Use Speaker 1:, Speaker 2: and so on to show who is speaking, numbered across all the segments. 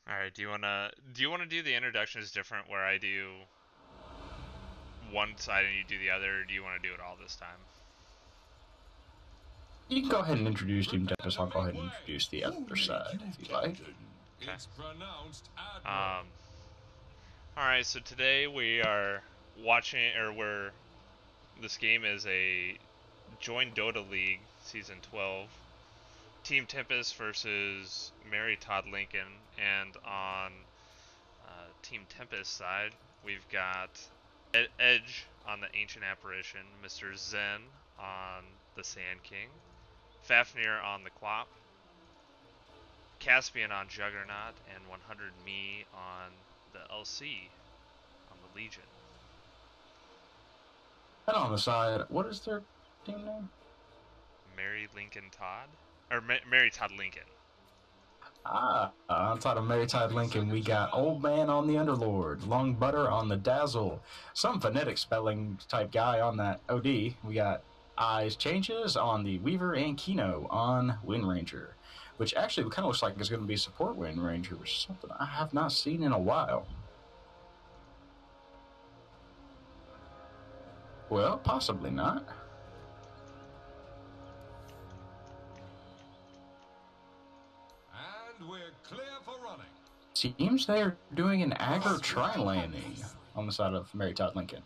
Speaker 1: All right, do you wanna do the introductions different where I do one side and you do the other, or do you want to do it all this time?
Speaker 2: You can go ahead and introduce Team Tempus. I'll go ahead and introduce the other side if you like.
Speaker 1: Okay. Um, all right, so today we are watching, or this game is a Join Dota League Season 12. Team Tempest versus Mary Todd Lincoln, and on Team Tempest side, we've got Edge on the Ancient Apparition, Mr. Zen on the Sand King, Fafnir on the Clop, Caspian on Juggernaut, and 100 Me on the LC on the Legion.
Speaker 2: And on the side, what is their team name?
Speaker 1: Mary Lincoln Todd? Or Mary Todd Lincoln.
Speaker 2: Outside of Mary Todd Lincoln, we got Old Man on the Underlord, Long Butter on the Dazzle, some phonetic spelling type guy on that OD. We got Eyes Changes on the Weaver and Kino on Wind Ranger, which actually kind of looks like it's going to be support Wind Ranger, which is something I have not seen in a while. Well, possibly not.
Speaker 3: And we're clear for running.
Speaker 2: Seems they're doing an aggro tri-landing on the side of Mary Todd Lincoln.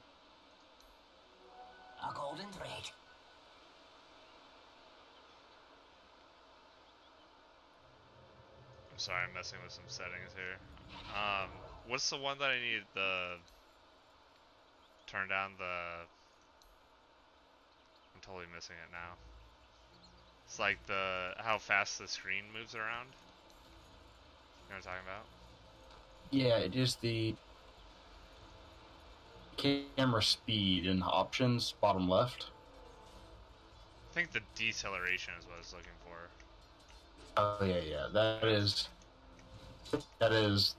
Speaker 4: A golden thread.
Speaker 1: I'm sorry, I'm messing with some settings here. What's the one that I need turn down the... I'm totally missing it now. It's like how fast the screen moves around. You know what I'm talking about?
Speaker 2: Yeah, it is the camera speed and options, bottom left.
Speaker 1: I think the deceleration is what I was looking for.
Speaker 2: Oh yeah, that is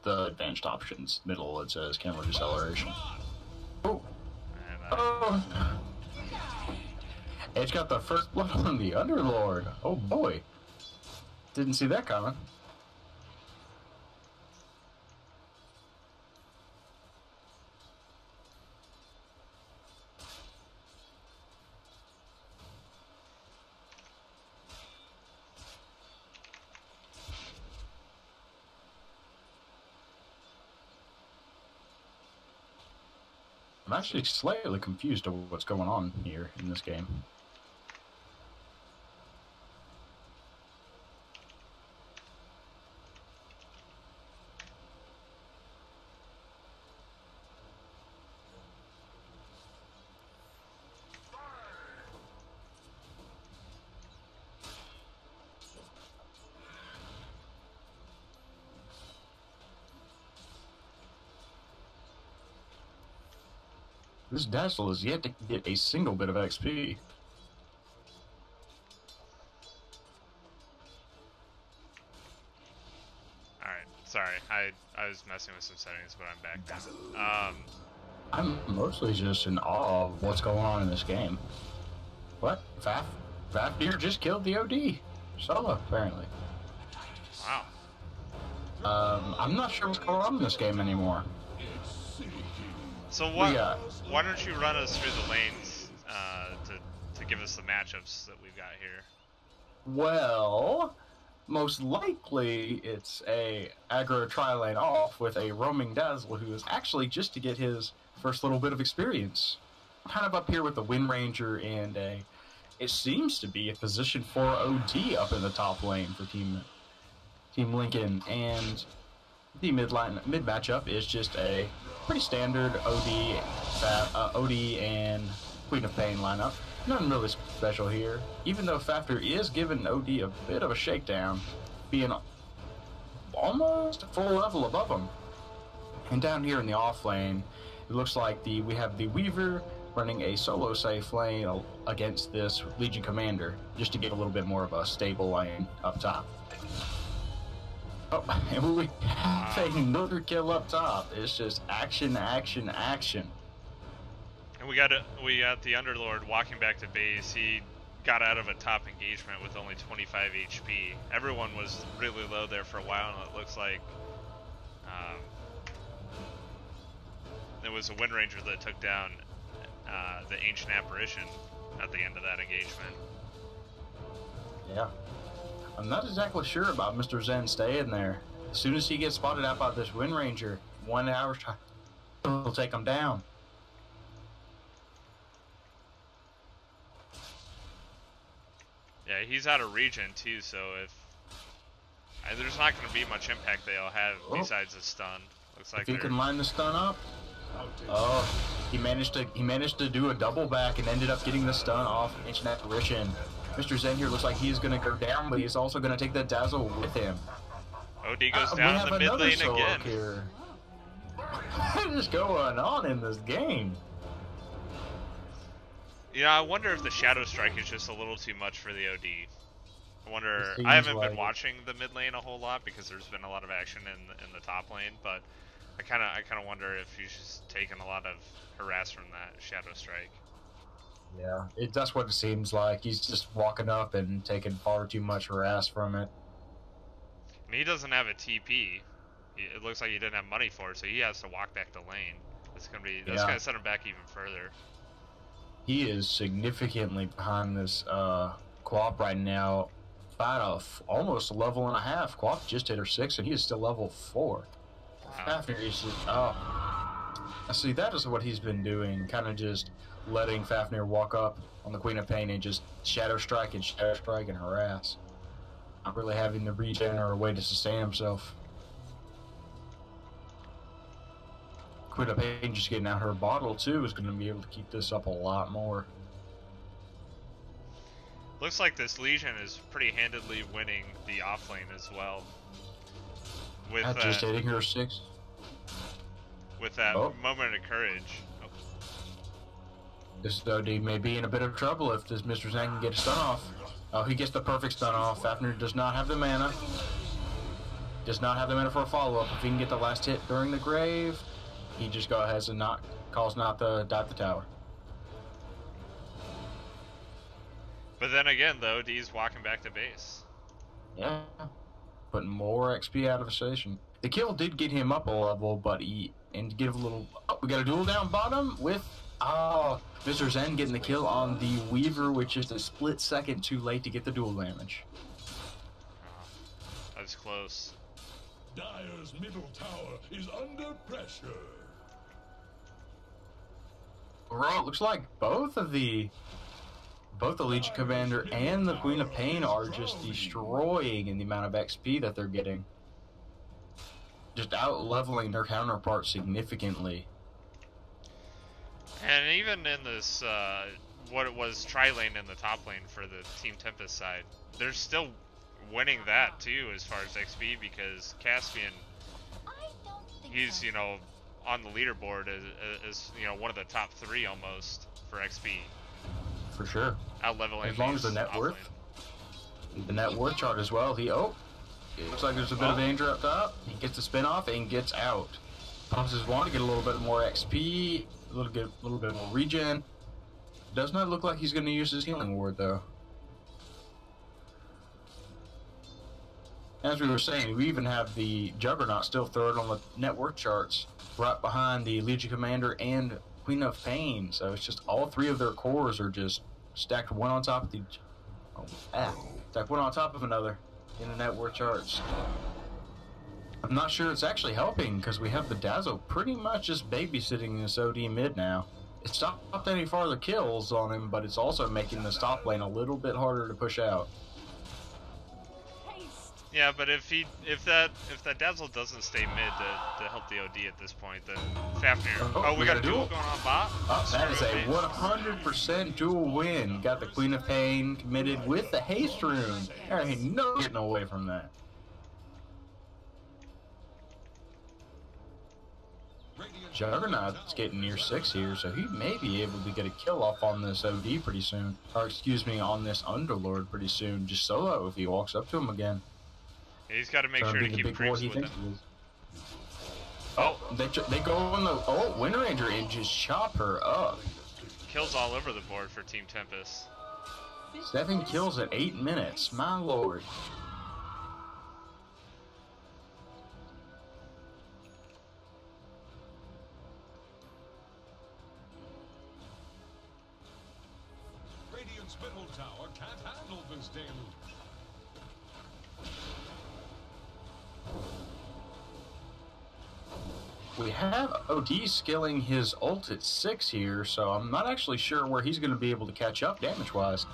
Speaker 2: the advanced options. Middle, it says camera deceleration. Oh, oh! Edge got the first blood on the Underlord. Oh boy, didn't see that coming. I'm actually slightly confused of what's going on here in this game. This Dazzle is yet to get a single bit of XP.
Speaker 1: Alright, sorry. I was messing with some settings, but I'm back now.
Speaker 2: I'm mostly just in awe of what's going on in this game. What? Fafnir just killed the OD. Solo, apparently.
Speaker 1: Wow.
Speaker 2: I'm not sure what's going on in this game anymore.
Speaker 1: So why don't you run us through the lanes to give us the matchups that we've got here?
Speaker 2: Well, most likely it's a aggro tri-lane off with a roaming Dazzle who is actually just to get his first little bit of experience. Kind of up here with the Wind Ranger and it seems to be a position for OD up in the top lane for Team Lincoln, and the mid matchup is just a pretty standard OD and Queen of Pain lineup. Nothing really special here, even though Fafnir is giving OD a bit of a shakedown, being almost a full level above him. And down here in the off lane, it looks like we have the Weaver running a solo safe lane against this Legion Commander, just to get a little bit more of a stable lane up top. Oh, and we have another kill up top. It's just action, action, action.
Speaker 1: And we got the Underlord walking back to base. He got out of a top engagement with only 25 HP. Everyone was really low there for a while, and it looks like Um, it was a Wind Ranger that took down the Ancient Apparition at the end of that engagement.
Speaker 2: Yeah. I'm not exactly sure about Mr. Zen staying there. As soon as he gets spotted out by this Wind Ranger, 1 hour will take him down.
Speaker 1: Yeah, he's out of region too, so there's not going to be much impact they'll have besides a stun. Looks like
Speaker 2: if he can line the stun up. Oh, he managed to do a double back and ended up getting the stun off Ancient Apparition. Mr. Zen here looks like he's going to go down, but he's also going to take the dazzle with him.
Speaker 1: OD goes down in the mid lane again.
Speaker 2: Here. What is going on in this game?
Speaker 1: You know, I wonder if the Shadow Strike is just a little too much for the OD. I wonder. I haven't been watching the mid lane a whole lot because there's been a lot of action in the top lane, but I kind of wonder if he's just taking a lot of harass from that Shadow Strike.
Speaker 2: Yeah, that's what it seems like. He's just walking up and taking far too much harass from it.
Speaker 1: And he doesn't have a TP. It looks like he didn't have money for it, so he has to walk back to lane. That's gonna set him back even further.
Speaker 2: He is significantly behind this Quap right now. About almost a level and a half. Quap just hit her 6, and he is still level 4.
Speaker 1: Wow.
Speaker 2: Fafnir is just, see, that is what he's been doing, kind of just letting Fafnir walk up on the Queen of Pain and just shadow strike and harass. Not really having the regen or a way to sustain himself. Queen of Pain just getting out her bottle too is going to be able to keep this up a lot more.
Speaker 1: Looks like this Legion is pretty handedly winning the offlane as well. With
Speaker 2: just hitting her 6.
Speaker 1: With that moment of courage. Oh.
Speaker 2: This OD may be in a bit of trouble if this Mr. Zen can get a stun off. Oh, he gets the perfect stun off. Fafnir does not have the mana. Does not have the mana for a follow-up. If he can get the last hit during the grave, he just goes ahead and calls not to dive the tower.
Speaker 1: But then again, though, OD's walking back to base.
Speaker 2: Yeah, putting more XP out of the station. The kill did get him up a level, but we got a duel down bottom with Mr. Zen getting the kill on the Weaver, which is a split second too late to get the duel damage.
Speaker 1: That was close.
Speaker 3: Dire's middle tower is under pressure.
Speaker 2: Bro, it looks like both the Legion Commander and the Queen of Pain are just destroying in the amount of XP that they're getting. Just out-leveling their counterparts significantly.
Speaker 1: And even in this, what it was tri-lane in the top lane for the Team Tempus side, they're still winning that too as far as XP because Caspian, he's, you know, on the leaderboard as you know, one of the top 3 almost for XP.
Speaker 2: For sure.
Speaker 1: Out-leveling
Speaker 2: as long as the net worth. The net worth chart as well. It looks like there's a bit of danger up top. He gets the spin off and gets out. Pumps his wand to get a little bit more XP, a little bit more regen. Does not look like he's going to use his healing ward though. As we were saying, we even have the Juggernaut still third on the net worth charts, right behind the Legion Commander and Queen of Pain. So it's just all 3 of their cores are just stacked one on top of stacked one on top of another in the net worth charts. I'm not sure it's actually helping because we have the Dazzle pretty much just babysitting this OD mid now. It's stopped any farther kills on him, but it's also making the top lane a little bit harder to push out.
Speaker 1: Yeah, but if that Dazzle doesn't stay mid to help the OD at this point, then Fafnir. Oh, we got a duel going on bot.
Speaker 2: That is a 100% duel win. Got the Queen of Pain committed with the haste rune. There ain't no getting away from that. Juggernaut's getting near 6 here, so he may be able to get a kill off on this OD pretty soon. Or excuse me, on this Underlord pretty soon. Just solo if he walks up to him again.
Speaker 1: Yeah, he's got to make sure to keep creeps with him.
Speaker 2: Oh, they go on the Wind Ranger and just chop her up.
Speaker 1: Kills all over the board for Team Tempus.
Speaker 2: 7 kills at 8 minutes, my lord. we have OD skilling his ult at 6 here, so I'm not actually sure where he's going to be able to catch up damage-wise.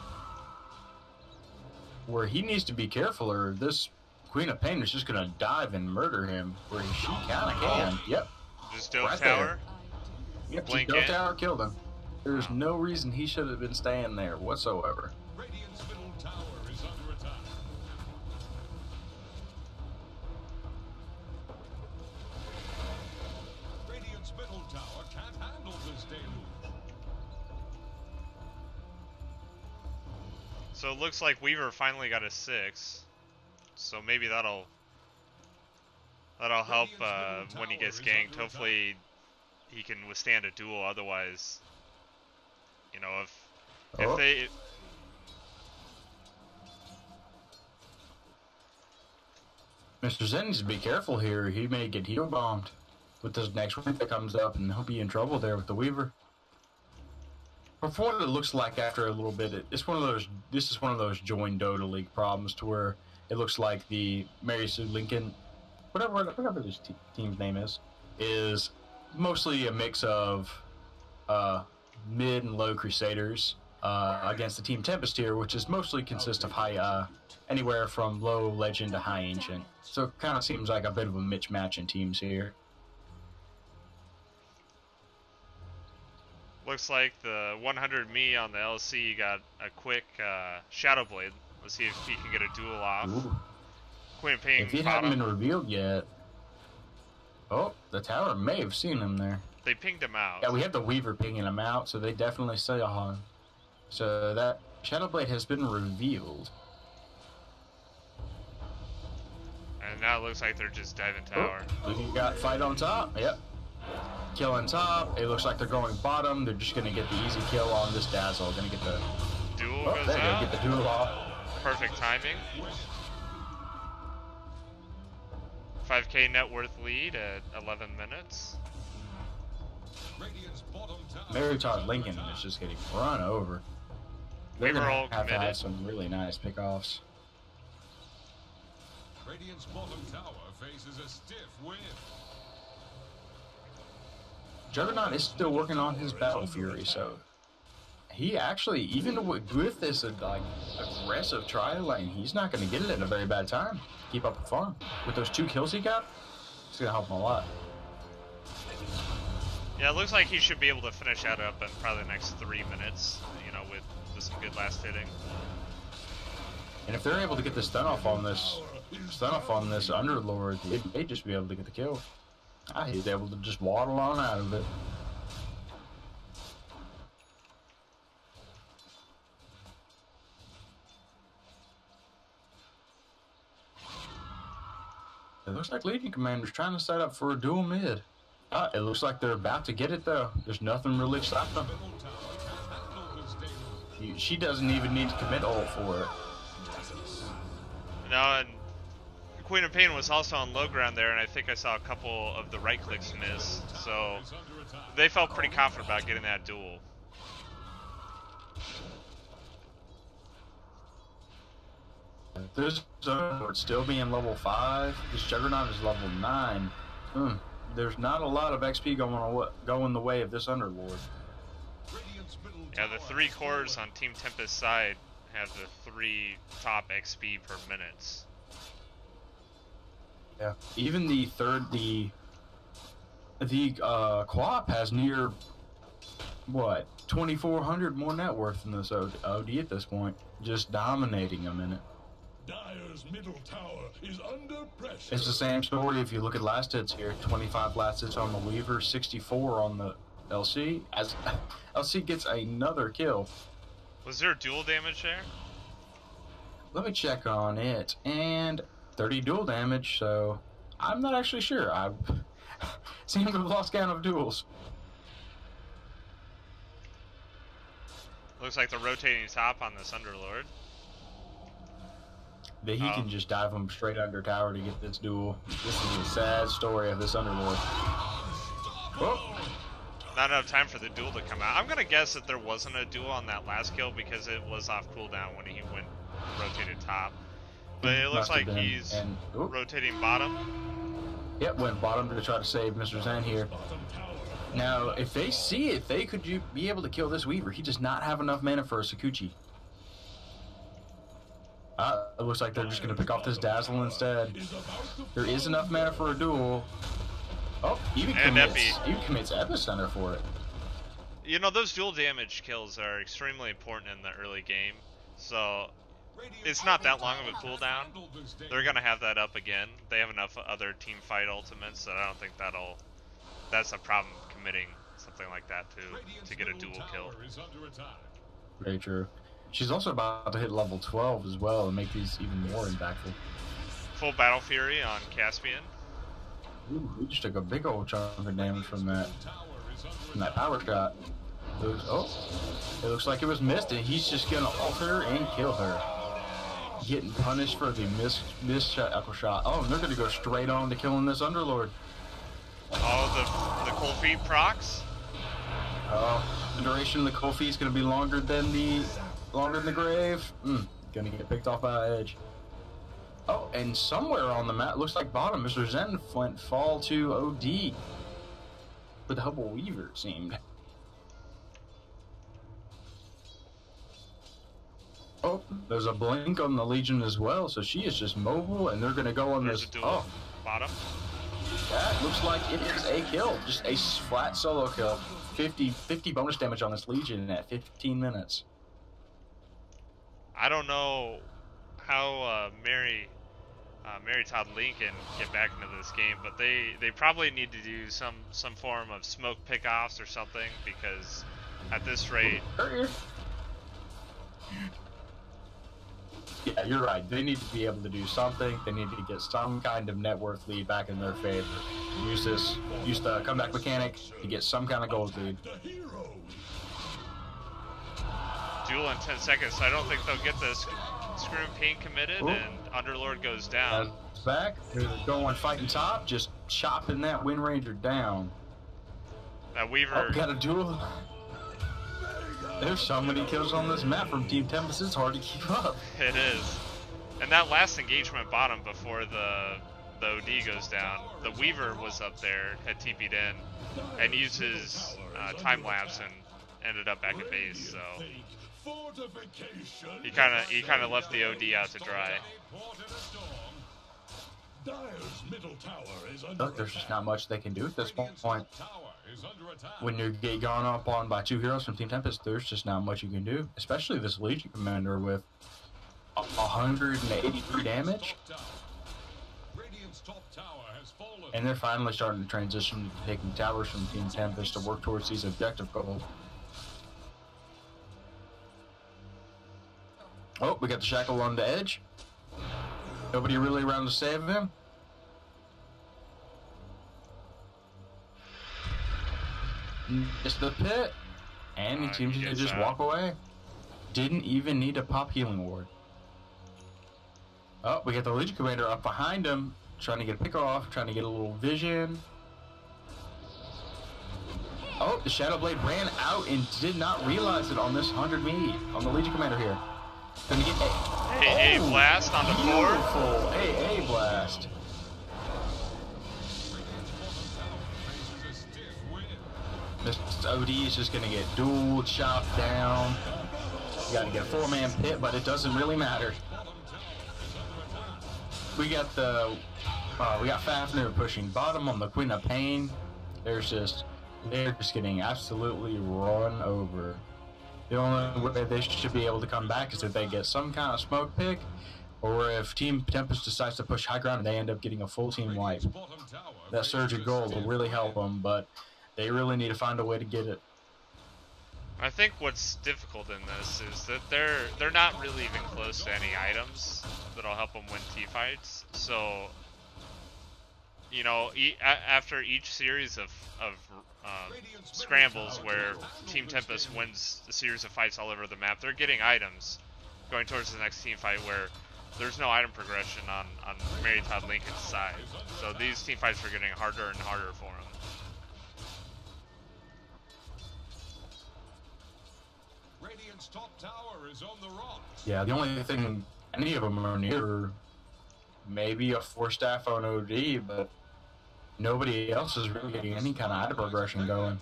Speaker 2: Where he needs to be careful, or this Queen of Pain is just going to dive and murder him, where she kind of can. Yep.
Speaker 1: Just Dove
Speaker 2: right
Speaker 1: Tower.
Speaker 2: There. Yep,
Speaker 1: Blink
Speaker 2: Dove
Speaker 1: in.
Speaker 2: Tower killed him. There's no reason he should have been staying there whatsoever.
Speaker 3: Radiant's middle tower is under attack. Radiant's middle tower can't handle this deluge.
Speaker 1: So it looks like Weaver finally got a 6. So maybe that'll help when he gets ganked. Hopefully he can withstand a duel. Otherwise, you know, if they
Speaker 2: Mr. Zen needs to be careful here. He may get heal bombed with this next wave that comes up, and he'll be in trouble there with the Weaver. But for what it looks like after a little bit, it's one of those. This is one of those join Dota League problems to where it looks like the Mary Sue Lincoln, whatever this team's name is mostly a mix of mid and low Crusaders against the team Tempus tier, which is mostly consists of high, anywhere from low Legend to high Ancient. So it kind of seems like a bit of a mismatch in teams here.
Speaker 1: looks like the 100 me on the LC got a quick Shadow Blade. Let's see if he can get a duel off.
Speaker 2: Ooh.
Speaker 1: Queen of Pain.
Speaker 2: If it hadn't been revealed yet. Oh, the tower may have seen him there.
Speaker 1: They pinged him out.
Speaker 2: Yeah, we have the Weaver pinging him out, so they definitely saw him. So that Shadow Blade has been revealed.
Speaker 1: And now it looks like they're just diving tower.
Speaker 2: Oh, we got fight on top. Yep. Kill on top. It looks like they're going bottom. They're just going to get the easy kill on this Dazzle. Going to get the
Speaker 1: Duel
Speaker 2: oh,
Speaker 1: goes
Speaker 2: there you go.
Speaker 1: out.
Speaker 2: Get the duel off.
Speaker 1: Perfect timing. 5K net worth lead at 11 minutes.
Speaker 2: Mary Todd Lincoln is just getting run over. They're
Speaker 1: We were
Speaker 2: going
Speaker 1: all
Speaker 2: to have
Speaker 1: committed.
Speaker 2: some really nice pickoffs.
Speaker 3: Radiant's bottom tower faces a stiff wind.
Speaker 2: Juggernaut is still working on his Battle Fury, so he actually, even with this like aggressive trial lane, he's not going to get it at a very bad time. Keep up the farm. With those 2 kills he got, it's going to help him a lot.
Speaker 1: Yeah, it looks like he should be able to finish that up in probably the next 3 minutes, you know, with some good last hitting.
Speaker 2: And if they're able to get the stun off on this Underlord, they may just be able to get the kill. He's able to just waddle on out of it. It looks like Legion Commander's trying to set up for a dual mid. It looks like they're about to get it though. There's nothing really stopping them. She doesn't even need to commit ult for it.
Speaker 1: No, and Queen of Pain was also on low ground there, and I think I saw a couple of the right clicks miss. So they felt pretty confident about getting that duel.
Speaker 2: This Underlord still being level 5. This Juggernaut is level 9. There's not a lot of XP going the way of this Underlord.
Speaker 1: Yeah, the 3 cores on Team Tempest side have the 3 top XP per minutes.
Speaker 2: Yeah. Even the Co-op has near, what, 2,400 more net worth than this OD at this point. Just dominating them in it.
Speaker 3: Dire's middle tower is under pressure.
Speaker 2: It's the same story if you look at last hits here. 25 last hits on the Weaver, 64 on the LC. As LC gets another kill.
Speaker 1: Was there dual damage there?
Speaker 2: Let me check on it. And 30 dual damage, so I'm not actually sure. I seem to have lost count of duels.
Speaker 1: Looks like the rotating top on this Underlord.
Speaker 2: That he can just dive him straight under tower to get this duel. This is a sad story of this Underlord. Oh.
Speaker 1: Not enough time for the duel to come out. I'm gonna guess that there wasn't a duel on that last kill because it was off cooldown when he went rotated top. But it looks like he's rotating bottom.
Speaker 2: Yep, went bottom to try to save Mr. Zen here. Now, if they see it, they could be able to kill this Weaver. He does not have enough mana for a Sakuchi. It looks like they're just going to pick off this Dazzle instead. There is enough mana for a duel. Oh, even commits Epicenter for it.
Speaker 1: You know, those dual damage kills are extremely important in the early game. So, it's not that long of a cooldown. They're going to have that up again. They have enough other team fight ultimates that I don't think that's a problem committing something like that to get a dual kill.
Speaker 2: Very true. She's also about to hit level 12 as well and make these even more impactful.
Speaker 1: Full Battle Fury on Caspian.
Speaker 2: Ooh, he just took a big old chunk of damage from that power shot. It looks like it was missed, and he's just gonna ult her and kill her. Getting punished for the missed echo shot. Oh, and they're gonna go straight on to killing this Underlord.
Speaker 1: Oh, the cold feet procs.
Speaker 2: The duration of the cold feet is gonna be longer than the grave. Gonna get picked off by Edge. Oh, and somewhere on the map, looks like bottom, Mr. Zen went fall to OD. With the Hubble Weaver, it seemed. Oh, there's a blink on the Legion as well, so she is just mobile, and they're gonna go on this. Oh,
Speaker 1: bottom.
Speaker 2: That looks like it is a kill, just a flat solo kill. 50 bonus damage on this Legion at 15 minutes.
Speaker 1: I don't know how Mary Todd Lincoln get back into this game, but they probably need to do some form of smoke pickoffs or something, because at this rate.
Speaker 2: Yeah, you're right. They need to be able to do something. They need to get some kind of net worth lead back in their favor. Use the comeback mechanic to get some kind of gold lead.
Speaker 1: Duel in 10 seconds, so I don't think they'll get this Scream Pain committed. Ooh. And Underlord goes down.
Speaker 2: Back. They're going fighting top, just chopping that Wind Ranger down.
Speaker 1: That Weaver.
Speaker 2: Oh, got a duel. There's so many kills on this map from Team Tempus, it's hard to keep up.
Speaker 1: It is. And that last engagement bottom before the OD goes down, the Weaver was up there, had TP'd in, and used his time lapse and ended up back at base, so he kind of left the OD out to dry.
Speaker 2: Look, there's just not much they can do at this point. When you get gone up on by 2 heroes from Team Tempest, there's just not much you can do. Especially this Legion Commander with 183 damage. And they're finally starting to transition to taking towers from Team Tempest to work towards these objective goals. Oh, we got the Shackle on the edge. Nobody really around to save him. Just the pit. And he seems to just walk away. Didn't even need a pop healing ward. Oh, we got the Legion Commander up behind him, trying to get a pick off, trying to get a little vision. Oh, the Shadow Blade ran out and did not realize it on this 100 me on the Legion Commander here. Gonna get
Speaker 1: a blast on the floor.
Speaker 2: A blast. This OD is just gonna get dual chopped down. You gotta get a 4-man pit, but it doesn't really matter. We got Fafnir pushing bottom on the Queen of Pain. They're just getting absolutely run over. The only way they should be able to come back is if they get some kind of smoke pick, or if Team Tempest decides to push high ground and they end up getting a full team wipe. That surge of gold will really help them, but they really need to find a way to get it.
Speaker 1: I think what's difficult in this is that they're not really even close to any items that'll help them win T-fights. So, you know, after each series of scrambles where Team Tempest wins a series of fights all over the map, they're getting items going towards the next team fight where there's no item progression on Mary Todd Lincoln's side. So these team fights are getting harder and harder for them.
Speaker 3: Top tower is on the rocks.
Speaker 2: Yeah, the only thing any of them are near, maybe a 4-staff on OD, but nobody else is really getting any kind of item progression going.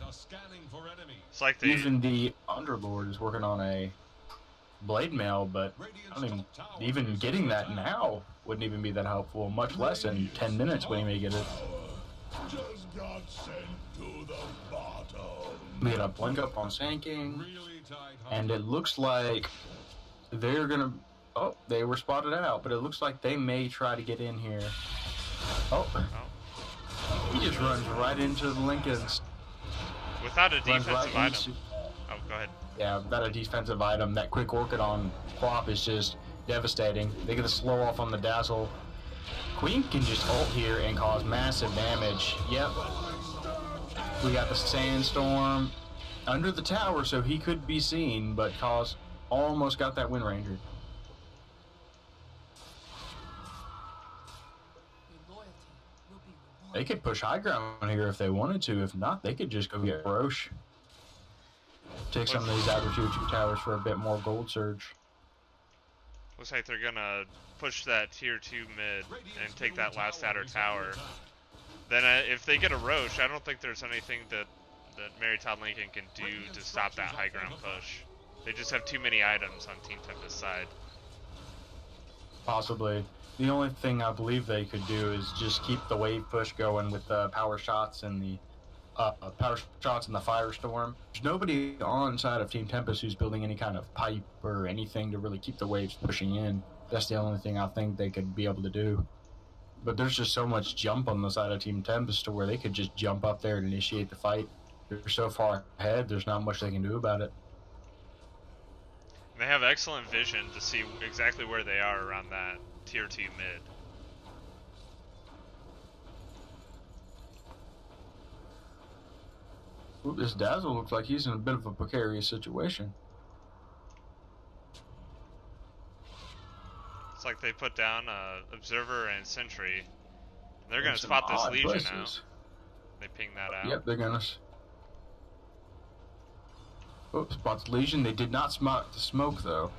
Speaker 1: It's like
Speaker 2: Even the Underlord is working on a blade mail, but I mean, even getting that now wouldn't even be that helpful, much less in 10 minutes when he may get it.
Speaker 3: Just got sent to the bottom.
Speaker 2: We get a blink up on Sand King, and it looks like they're gonna. Oh, they were spotted out, but it looks like they may try to get in here. Oh, he just runs right into the Lincolns.
Speaker 1: Without a defensive item. Oh, go ahead.
Speaker 2: Yeah, without a defensive item, that quick Orchid on Quap is just devastating. They get a slow off on the Dazzle. Queen can just ult here and cause massive damage. Yep. We got the Sandstorm under the tower, so he could be seen, but almost got that Wind Ranger. They could push high ground here if they wanted to. If not, they could just go get Roche. Take some of these outer tier 2 towers for a bit more gold surge.
Speaker 1: Looks like they're gonna push that tier 2 mid and take that last outer tower. Then if they get a Roche, I don't think there's anything that Mary Todd Lincoln can do to stop that high ground push. They just have too many items on Team Tempus side.
Speaker 2: Possibly. The only thing I believe they could do is just keep the wave push going with the power shots and the Firestorm. There's nobody on side of Team Tempest who's building any kind of pipe or anything to really keep the waves pushing in. That's the only thing I think they could be able to do. But there's just so much jump on the side of Team Tempest to where they could just jump up there and initiate the fight. They're so far ahead, there's not much they can do about it.
Speaker 1: They have excellent vision to see exactly where they are around that tier 2 mid.
Speaker 2: Ooh, this Dazzle looks like he's in a bit of a precarious situation.
Speaker 1: It's like they put down Observer and Sentry. They're going to spot this Legion now. They ping that out.
Speaker 2: Yep, they're going to... Oops, spot the Legion. They did not spot the smoke, though.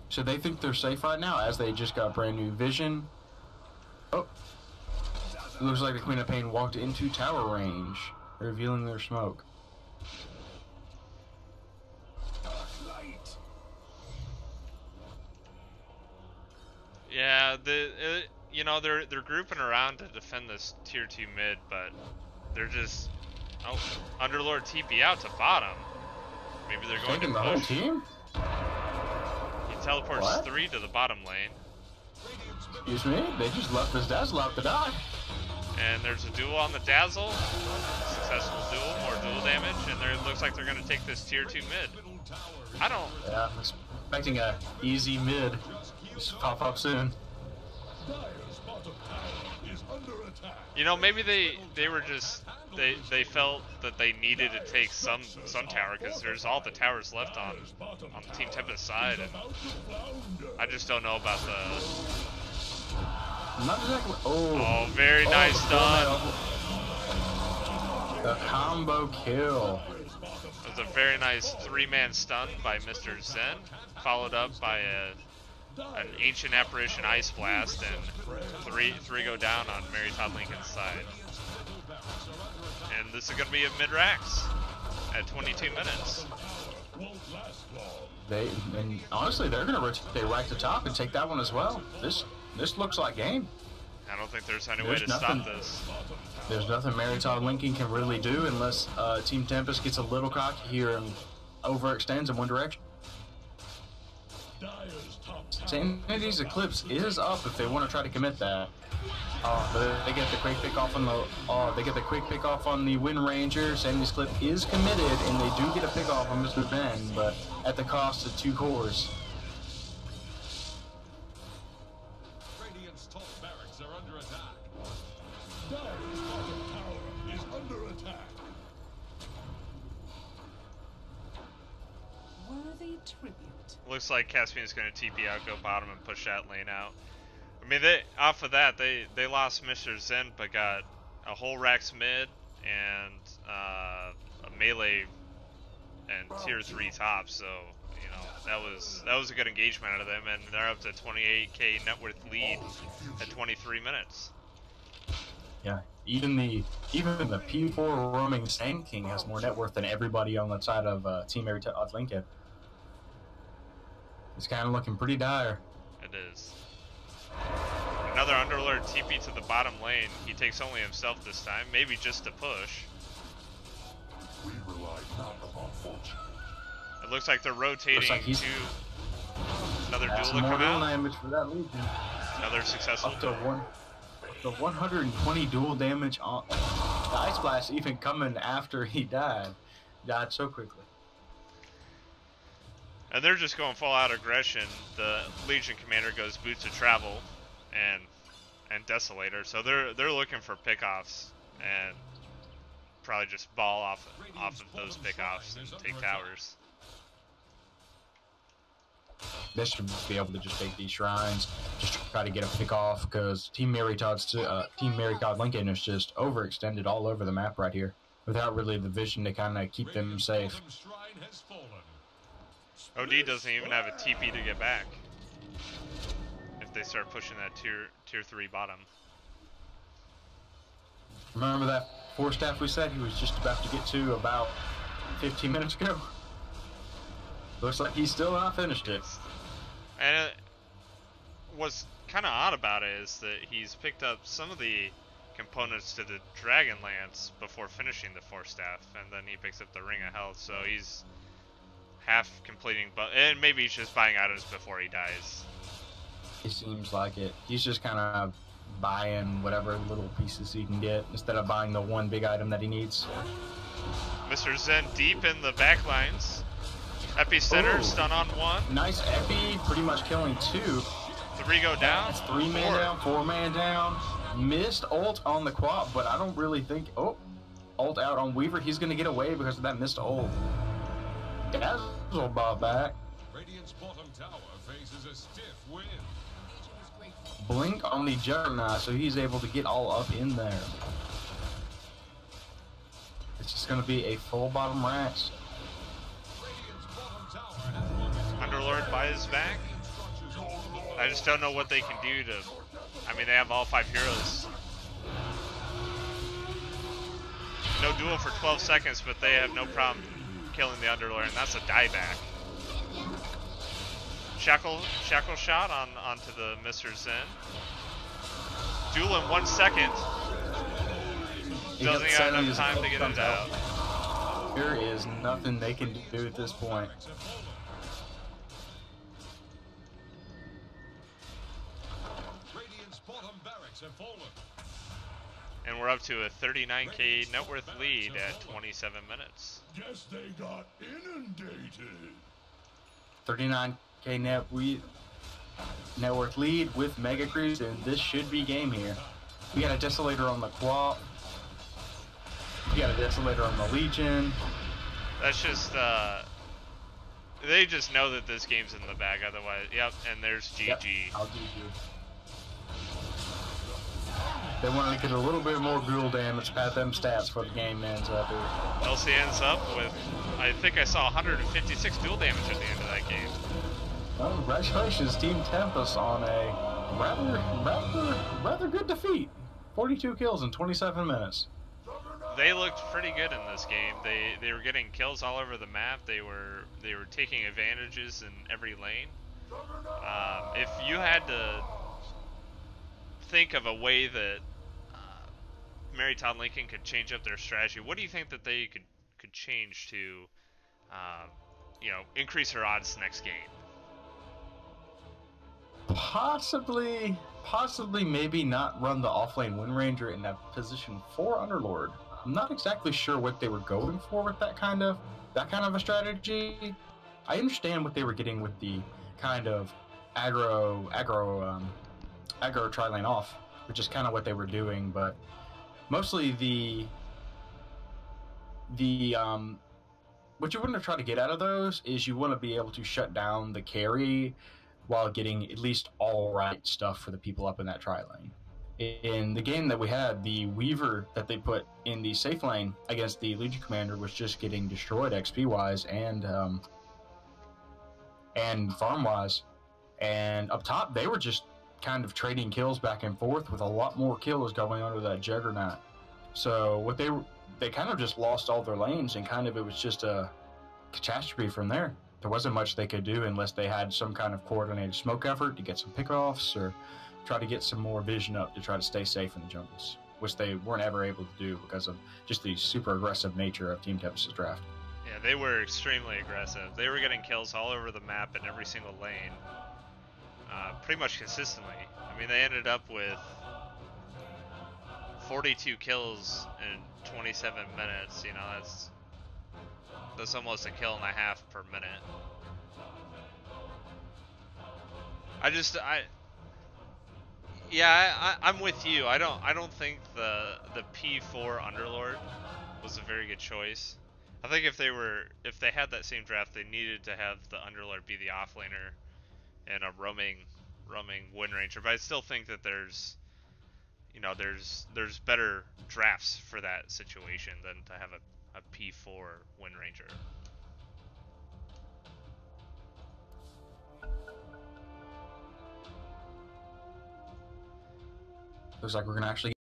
Speaker 2: So they think they're safe right now, as they just got brand new vision. Oh. It looks like the Queen of Pain walked into tower range, revealing their smoke.
Speaker 1: Yeah, you know, they're grouping around to defend this tier 2 mid, but they're just Underlord TP out to bottom. Maybe they're going to push.
Speaker 2: The whole team?
Speaker 1: He teleports 3 to the bottom lane.
Speaker 2: Excuse me? They just left this Dazzle out to die.
Speaker 1: And there's a duel on the Dazzle. Successful duel, more duel damage, and it looks like they're going to take this tier 2 mid. I don't...
Speaker 2: Yeah, I'm expecting a easy mid. Just pop up soon.
Speaker 1: You know, maybe they were just... They felt that they needed to take some tower, because there's all the towers left on the Team Tempest side, and I just don't know about the...
Speaker 2: Not exactly...
Speaker 1: Oh, very nice stun.
Speaker 2: The combo kill.
Speaker 1: It was a very nice 3-man stun by Mr. Zen, followed up by an Ancient Apparition Ice Blast, and three go down on Mary Todd Lincoln's side. And this is going to be a mid-rax at 22 minutes.
Speaker 2: And honestly, they're going to rotate right to top and take that one as well. This looks like game.
Speaker 1: I don't think there's any way to stop this.
Speaker 2: There's nothing Mary Todd Lincoln can really do unless Team Tempest gets a little cocky here and overextends in one direction. Sanity's Eclipse is up if they want to try to commit that. But they get the quick pick off on the Wind Ranger. Sanity's Eclipse is committed, and they do get a pick off on Mr. Ben, but at the cost of 2 cores.
Speaker 3: Radiant's top barracks are under attack. Dire's bottom tower is under attack.
Speaker 4: Worthy tribute.
Speaker 1: Looks like Caspian's going to TP out, go bottom, and push that lane out. I mean, off of that, they lost Mr. Zen, but got a whole Rax mid and a melee and tier 3 top. So you know that was a good engagement out of them, and they're up to 28k net worth lead at 23 minutes.
Speaker 2: Yeah, even the P4 roaming Sand King has more net worth than everybody on the side of Team Mary Todd Lincoln. It's kind of looking pretty dire.
Speaker 1: It is. Another Underlord TP to the bottom lane. He takes only himself this time, maybe just to push.
Speaker 3: We rely not upon fortune.
Speaker 1: It looks like they're rotating
Speaker 2: like he's-
Speaker 1: to another
Speaker 2: That's
Speaker 1: duel to
Speaker 2: more
Speaker 1: come
Speaker 2: dual
Speaker 1: out.
Speaker 2: damage for that Legion.
Speaker 1: Another successful
Speaker 2: Up to
Speaker 1: duel.
Speaker 2: the 120 dual damage on the Ice Blast, even coming after he died so quickly.
Speaker 1: And they're just going full out aggression. The Legion commander goes Boots of Travel and Desolator. So they're looking for pickoffs and probably just ball off of those pickoffs and take towers.
Speaker 2: They should be able to just take these shrines, just try to get a pick off, because Team Mary Todd Lincoln is just overextended all over the map right here, without really the vision to kind of keep them safe.
Speaker 1: OD doesn't even have a TP to get back if they start pushing that tier 3 bottom.
Speaker 2: Remember that 4-staff we said he was just about to get to about 15 minutes ago? Looks like he's still not finished it.
Speaker 1: And what's kind of odd about it is that he's picked up some of the components to the Dragon Lance before finishing the 4-staff, and then he picks up the Ring of Health, so he's half completing, and maybe he's just buying items before he dies.
Speaker 2: It seems like it. He's just kind of buying whatever little pieces he can get instead of buying the one big item that he needs.
Speaker 1: Mr. Zen deep in the back lines. Epicenter, stun on 1.
Speaker 2: Nice Epi, pretty much killing 2.
Speaker 1: 3 go down.
Speaker 2: That's 3 man down, 4 man down. Missed ult on the Quap, but I don't really think... Oh, ult out on Weaver. He's going to get away because of that missed ult. Dazzle ball back.
Speaker 3: Radiant's bottom tower faces a stiff wind.
Speaker 2: Blink on the Juggernaut, so he's able to get all up in there. It's just going to be a full bottom racks.
Speaker 1: Underlord by his back. I just don't know what they can do to... I mean, they have all 5 heroes. No duel for 12 seconds, but they have no problem killing the Underlord, and that's a dieback. Shackle shot onto the Mr. Zen. Duel in 1 second. Doesn't have enough time to get it out.
Speaker 2: There is nothing they can do at this point.
Speaker 1: And we're up to a 39k net worth lead at 27 minutes.
Speaker 3: Guess they got inundated.
Speaker 2: 39k net worth lead with Mega Cruise, and this should be game here. We got a Desolator on the Quap. We got a Desolator on the Legion.
Speaker 1: That's just, they just know that this game's in the bag, otherwise, yep, and there's GG.
Speaker 2: Yep, I'll GG. They want to get a little bit more dual damage, pat them stats for the game ends up here.
Speaker 1: LC ends up with, I think I saw 156 dual damage at the end of that game.
Speaker 2: Well, congratulations, Team Tempus, on a rather good defeat. 42 kills in 27 minutes.
Speaker 1: They looked pretty good in this game. They were getting kills all over the map. They were taking advantages in every lane. If you had to think of a way that Mary Todd Lincoln could change up their strategy, what do you think that they could change to, you know, increase their odds next game?
Speaker 2: Possibly maybe not run the offlane Wind Ranger in that position for Underlord. I'm not exactly sure what they were going for with that kind of a strategy. I understand what they were getting with the kind of aggro tri-lane off, which is kind of what they were doing, but mostly what you want to try to get out of those is you want to be able to shut down the carry while getting at least all right stuff for the people up in that tri-lane. In the game that we had, the Weaver that they put in the safe lane against the Legion Commander was just getting destroyed XP-wise and farm-wise. And up top, they were just kind of trading kills back and forth with a lot more kills going under that Juggernaut. So what they kind of just lost all their lanes, and kind of it was just a catastrophe from there. There wasn't much they could do unless they had some kind of coordinated smoke effort to get some pickoffs or try to get some more vision up to try to stay safe in the jungles, which they weren't ever able to do because of just the super aggressive nature of Team Tempus' draft.
Speaker 1: Yeah, they were extremely aggressive. They were getting kills all over the map in every single lane, pretty much consistently. I mean, they ended up with 42 kills in 27 minutes. You know, that's almost a kill and a half per minute. I'm with you. I don't think the P4 Underlord was a very good choice. I think if they had that same draft, they needed to have the Underlord be the offlaner and a roaming Wind Ranger. But I still think that there's better drafts for that situation than to have a P4 Wind Ranger.
Speaker 2: Looks like we're gonna actually